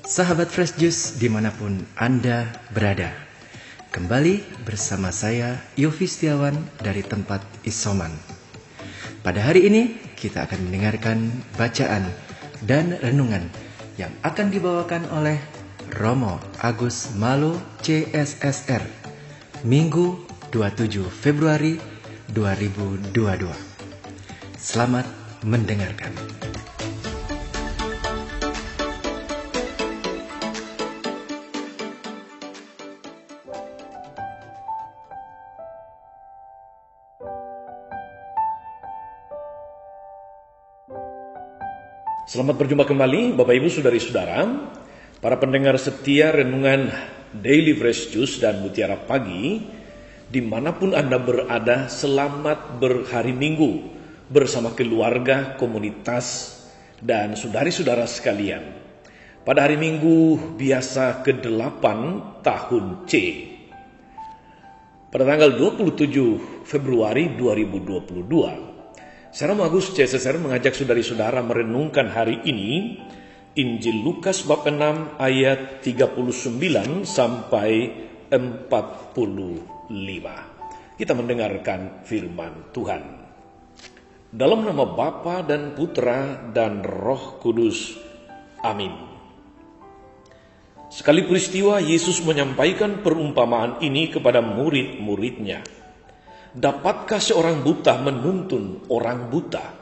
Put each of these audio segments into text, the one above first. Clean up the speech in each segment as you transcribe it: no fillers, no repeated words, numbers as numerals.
Sahabat Fresh Juice dimanapun Anda berada, kembali bersama saya Yofi Setiawan dari tempat Isoman. Pada hari ini kita akan mendengarkan bacaan dan renungan yang akan dibawakan oleh Romo Agus Malo CSSR, Minggu 27 Februari 2022. Selamat mendengarkan. Selamat berjumpa kembali Bapak Ibu Saudari-saudara, para pendengar setia renungan Daily Fresh Juice dan Mutiara Pagi, dimanapun Anda berada. Selamat berhari Minggu bersama keluarga, komunitas, dan saudari-saudara sekalian. Pada hari Minggu biasa ke-8 tahun C, pada tanggal 27 Februari 2022, saya Romo Agus CSSR mengajak saudari-saudara merenungkan hari ini Injil Lukas bab 6 ayat 39 sampai 45. Kita mendengarkan firman Tuhan. Dalam nama Bapa dan Putra dan Roh Kudus. Amin. Sekali peristiwa Yesus menyampaikan perumpamaan ini kepada murid-muridnya. Dapatkah seorang buta menuntun orang buta?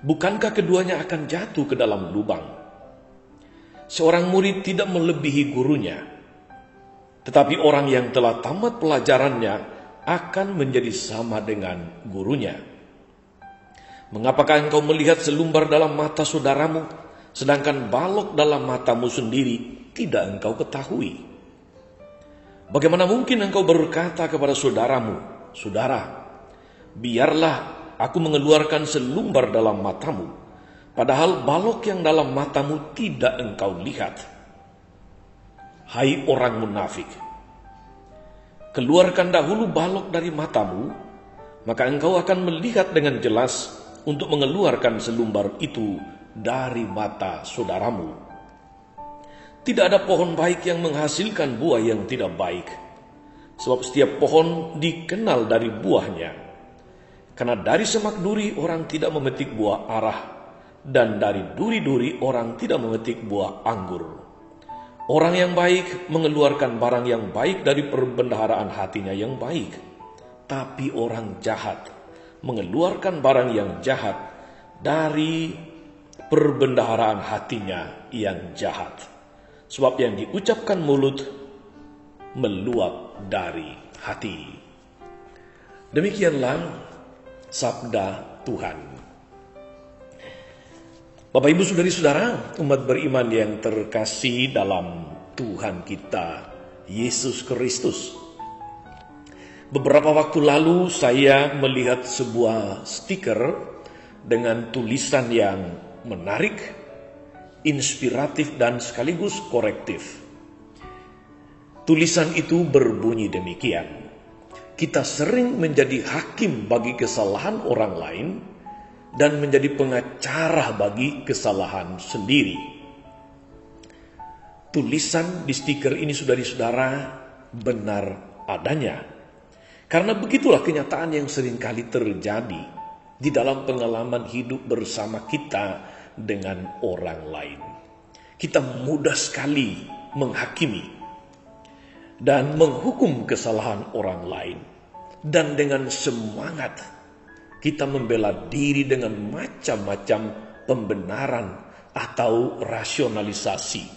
Bukankah keduanya akan jatuh ke dalam lubang? Seorang murid tidak melebihi gurunya, tetapi orang yang telah tamat pelajarannya akan menjadi sama dengan gurunya. Mengapakah engkau melihat selumbar dalam mata saudaramu, sedangkan balok dalam matamu sendiri tidak engkau ketahui? Bagaimana mungkin engkau berkata kepada saudaramu, "Saudara, biarlah aku mengeluarkan selumbar dalam matamu," padahal balok yang dalam matamu tidak engkau lihat? Hai orang munafik, keluarkan dahulu balok dari matamu, maka engkau akan melihat dengan jelas untuk mengeluarkan selumbar itu dari mata saudaramu. Tidak ada pohon baik yang menghasilkan buah yang tidak baik, sebab setiap pohon dikenal dari buahnya. Karena dari semak duri orang tidak memetik buah arah, dan dari duri-duri orang tidak memetik buah anggur. Orang yang baik mengeluarkan barang yang baik dari perbendaharaan hatinya yang baik, tapi orang jahat mengeluarkan barang yang jahat dari perbendaharaan hatinya yang jahat. Sebab yang diucapkan mulut meluap dari hati. Demikianlah sabda Tuhan. Bapak Ibu Saudari-saudara, umat beriman yang terkasih dalam Tuhan kita Yesus Kristus. Beberapa waktu lalu saya melihat sebuah stiker dengan tulisan yang menarik, inspiratif dan sekaligus korektif. Tulisan itu berbunyi demikian: kita sering menjadi hakim bagi kesalahan orang lain dan menjadi pengacara bagi kesalahan sendiri. Tulisan di stiker ini, saudari-saudara, benar adanya. Karena begitulah kenyataan yang seringkali terjadi di dalam pengalaman hidup bersama kita dengan orang lain. Kita mudah sekali menghakimi dan menghukum kesalahan orang lain, dan dengan semangat kita membela diri dengan macam-macam pembenaran atau rasionalisasi.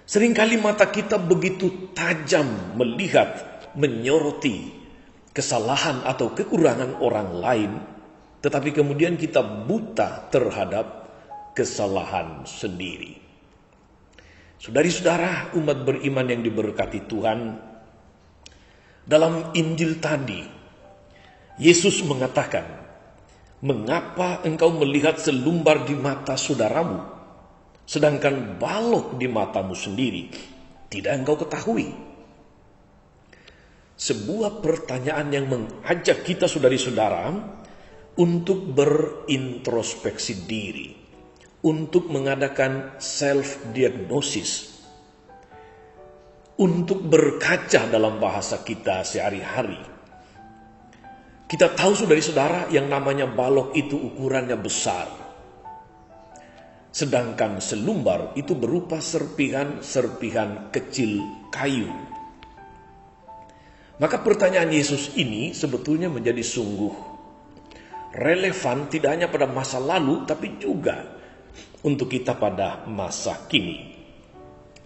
Seringkali mata kita begitu tajam melihat, menyoroti kesalahan atau kekurangan orang lain, tetapi kemudian kita buta terhadap kesalahan sendiri. Saudari-saudara, umat beriman yang diberkati Tuhan, dalam Injil tadi, Yesus mengatakan, "Mengapa engkau melihat selumbar di mata saudaramu, sedangkan balok di matamu sendiri tidak engkau ketahui?" Sebuah pertanyaan yang mengajak kita, saudari-saudara, untuk berintrospeksi diri, untuk mengadakan self-diagnosis, untuk berkaca dalam bahasa kita sehari-hari. Kita tahu saudara-saudara, yang namanya balok itu ukurannya besar, sedangkan selumbar itu berupa serpihan-serpihan kecil kayu. Maka pertanyaan Yesus ini sebetulnya menjadi sungguh relevan, tidak hanya pada masa lalu, tapi juga untuk kita pada masa kini.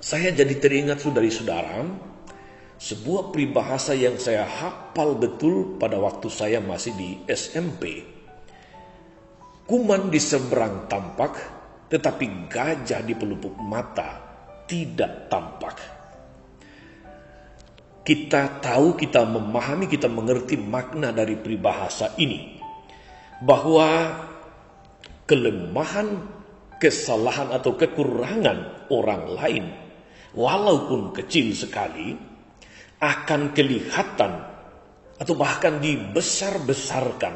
Saya jadi teringat saudara-saudara, sebuah peribahasa yang saya hafal betul pada waktu saya masih di SMP. Kuman di seberang tampak, tetapi gajah di pelupuk mata tidak tampak. Kita tahu, kita memahami, kita mengerti makna dari peribahasa ini, bahwa kelemahan, kesalahan atau kekurangan orang lain, walaupun kecil sekali, akan kelihatan atau bahkan dibesar-besarkan.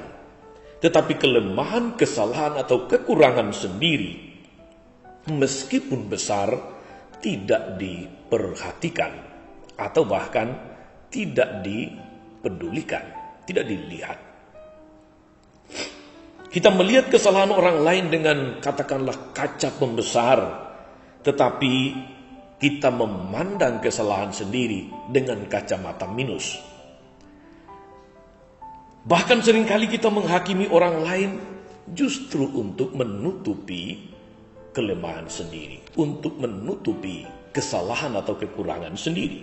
Tetapi kelemahan, kesalahan atau kekurangan sendiri, meskipun besar, tidak diperhatikan atau bahkan tidak dipedulikan, tidak dilihat. Kita melihat kesalahan orang lain dengan katakanlah kaca pembesar, tetapi kita memandang kesalahan sendiri dengan kacamata minus. Bahkan seringkali kita menghakimi orang lain justru untuk menutupi kelemahan sendiri, untuk menutupi kesalahan atau kekurangan sendiri.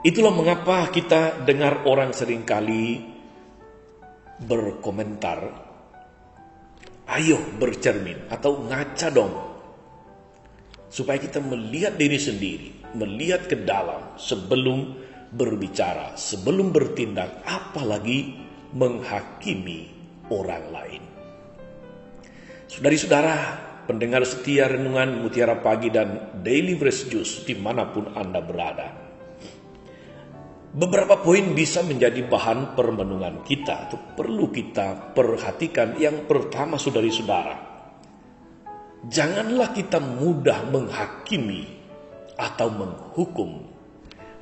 Itulah mengapa kita dengar orang seringkali berkomentar, ayo bercermin atau ngaca dong, supaya kita melihat diri sendiri, melihat ke dalam sebelum berbicara, sebelum bertindak, apalagi menghakimi orang lain. Saudari-saudara, pendengar setia Renungan Mutiara Pagi dan Daily Fresh Juice dimanapun Anda berada, beberapa poin bisa menjadi bahan permenungan kita atau perlu kita perhatikan. Yang pertama, saudari-saudara, janganlah kita mudah menghakimi atau menghukum.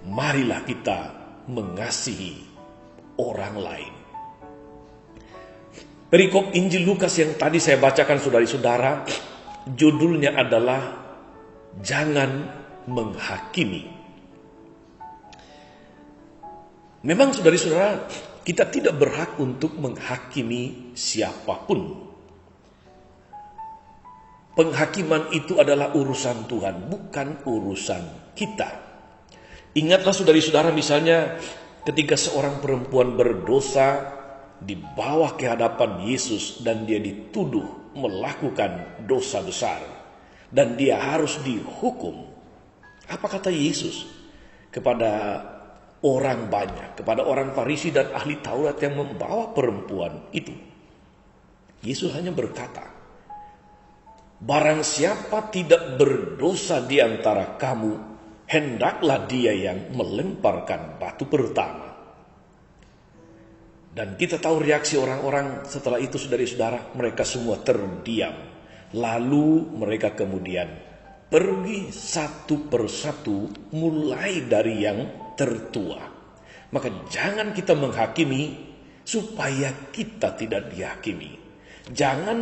Marilah kita mengasihi orang lain. Perikop Injil Lukas yang tadi saya bacakan saudari-saudara, judulnya adalah Jangan Menghakimi. Memang saudari-saudara, kita tidak berhak untuk menghakimi siapapun. Penghakiman itu adalah urusan Tuhan, bukan urusan kita. Ingatlah saudari-saudara, misalnya ketika seorang perempuan berdosa dibawa ke hadapan Yesus dan dia dituduh melakukan dosa besar dan dia harus dihukum. Apa kata Yesus kepada orang banyak, kepada orang Farisi dan ahli Taurat yang membawa perempuan itu? Yesus hanya berkata, barang siapa tidak berdosa di antara kamu, hendaklah dia yang melemparkan batu pertama. Dan kita tahu reaksi orang-orang setelah itu, saudari-saudara, mereka semua terdiam. Lalu mereka kemudian pergi satu persatu, mulai dari yang tertua. Maka jangan kita menghakimi supaya kita tidak dihakimi. Jangan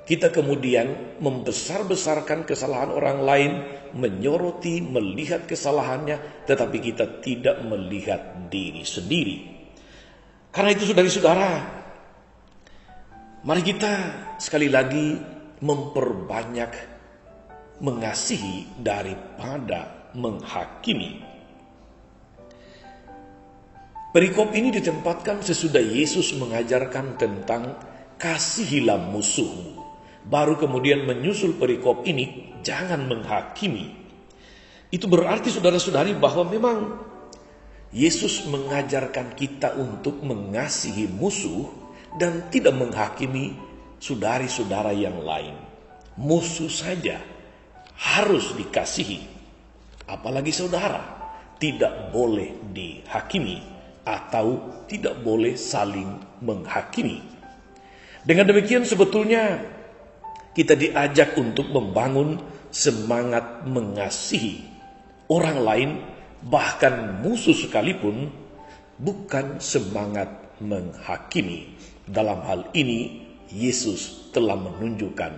kita kemudian membesar-besarkan kesalahan orang lain, menyoroti, melihat kesalahannya, tetapi kita tidak melihat diri sendiri. Karena itu saudari-saudara, mari kita sekali lagi memperbanyak mengasihi daripada menghakimi. Perikop ini ditempatkan sesudah Yesus mengajarkan tentang kasihilah musuhmu. Baru kemudian menyusul perikop ini, jangan menghakimi. Itu berarti saudara-saudari bahwa memang Yesus mengajarkan kita untuk mengasihi musuh dan tidak menghakimi saudari-saudara yang lain. Musuh saja harus dikasihi, apalagi saudara tidak boleh dihakimi atau tidak boleh saling menghakimi. Dengan demikian sebetulnya Kita diajak untuk membangun semangat mengasihi orang lain, bahkan musuh sekalipun, bukan semangat menghakimi. Dalam hal ini, Yesus telah menunjukkan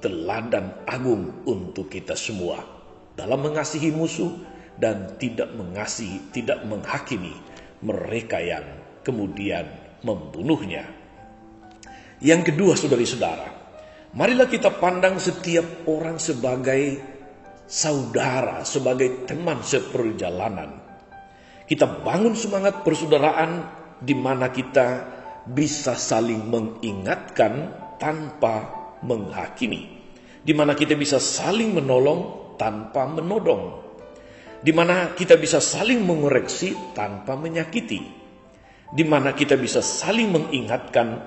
teladan agung untuk kita semua dalam mengasihi musuh dan tidak menghakimi mereka yang kemudian membunuhnya. Yang kedua, saudari-saudara, marilah kita pandang setiap orang sebagai saudara, sebagai teman seperjalanan. Kita bangun semangat persaudaraan di mana kita bisa saling mengingatkan tanpa menghakimi, di mana kita bisa saling menolong tanpa menodong, di mana kita bisa saling mengoreksi tanpa menyakiti, di mana kita bisa saling mengingatkan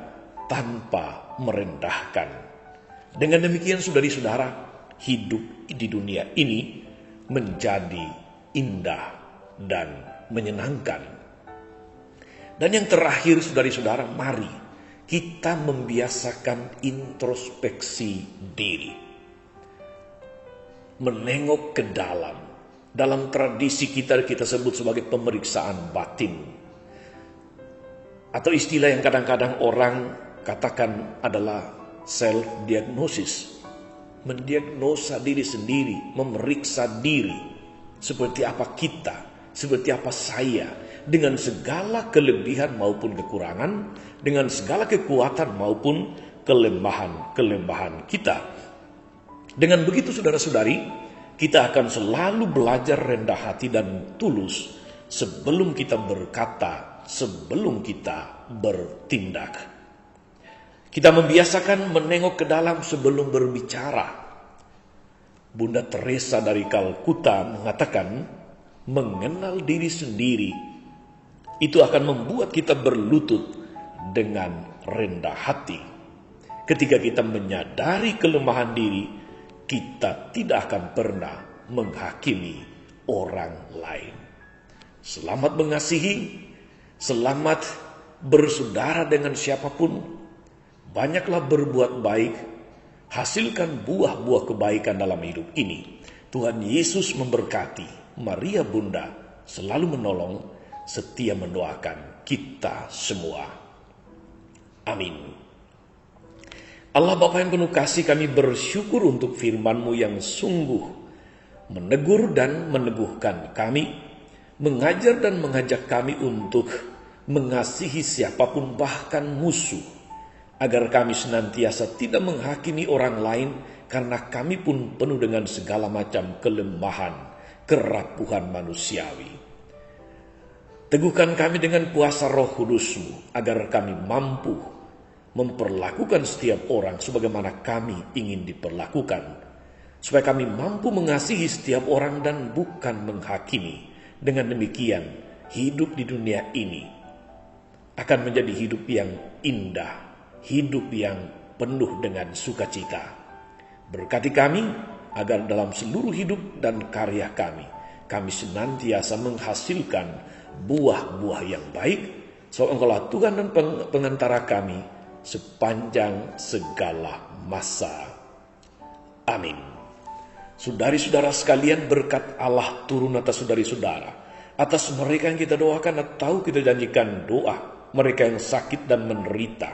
tanpa merendahkan. Dengan demikian, saudari-saudara, hidup di dunia ini menjadi indah dan menyenangkan. Dan yang terakhir, saudari-saudara, mari kita membiasakan introspeksi diri. Menengok ke dalam. Dalam tradisi kita sebut sebagai pemeriksaan batin. Atau istilah yang kadang-kadang orang katakan adalah self-diagnosis. Mendiagnosa diri sendiri, memeriksa diri. Seperti apa kita, seperti apa saya, dengan segala kelebihan maupun kekurangan, dengan segala kekuatan maupun kelemahan-kelemahan kita. Dengan begitu, saudara-saudari, kita akan selalu belajar rendah hati dan tulus sebelum kita berkata, sebelum kita bertindak. Kita membiasakan menengok ke dalam sebelum berbicara. Bunda Teresa dari Kalkuta mengatakan, mengenal diri sendiri itu akan membuat kita berlutut dengan rendah hati. Ketika kita menyadari kelemahan diri, kita tidak akan pernah menghakimi orang lain. Selamat mengasihi, selamat bersaudara dengan siapapun. Banyaklah berbuat baik, hasilkan buah-buah kebaikan dalam hidup ini. Tuhan Yesus memberkati. Maria Bunda selalu menolong, setia mendoakan kita semua. Amin. Allah Bapa yang penuh kasih, kami bersyukur untuk firman-Mu yang sungguh menegur dan meneguhkan kami, mengajar dan mengajak kami untuk mengasihi siapapun, bahkan musuh, agar kami senantiasa tidak menghakimi orang lain, karena kami pun penuh dengan segala macam kelemahan, kerapuhan manusiawi. Teguhkan kami dengan kuasa Roh Kudus-Mu, agar kami mampu memperlakukan setiap orang sebagaimana kami ingin diperlakukan, supaya kami mampu mengasihi setiap orang dan bukan menghakimi. Dengan demikian, hidup di dunia ini akan menjadi hidup yang indah, hidup yang penuh dengan sukacita. Berkati kami agar dalam seluruh hidup dan karya kami senantiasa menghasilkan buah-buah yang baik, sebab Engkaulah Tuhan dan pengantara kami sepanjang segala masa. Amin. Saudari-saudara sekalian, berkat Allah turun atas saudari-saudara, atas mereka yang kita doakan atau kita janjikan doa, mereka yang sakit dan menderita,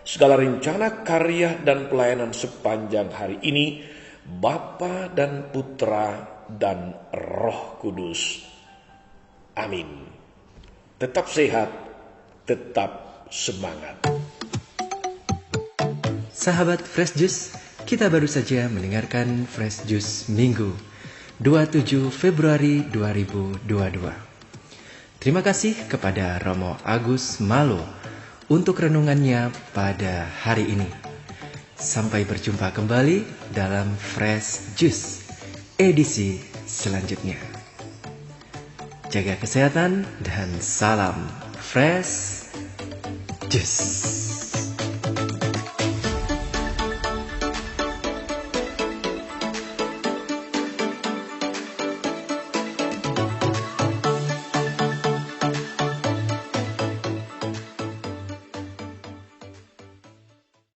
segala rencana, karya, dan pelayanan sepanjang hari ini, Bapa dan Putra dan Roh Kudus. Amin. Tetap sehat, tetap semangat. Sahabat Fresh Juice, kita baru saja mendengarkan Fresh Juice Minggu 27 Februari 2022. Terima kasih kepada Romo Agus Malo untuk renungannya pada hari ini. Sampai berjumpa kembali dalam Fresh Juice edisi selanjutnya. Jaga kesehatan dan salam Fresh Juice.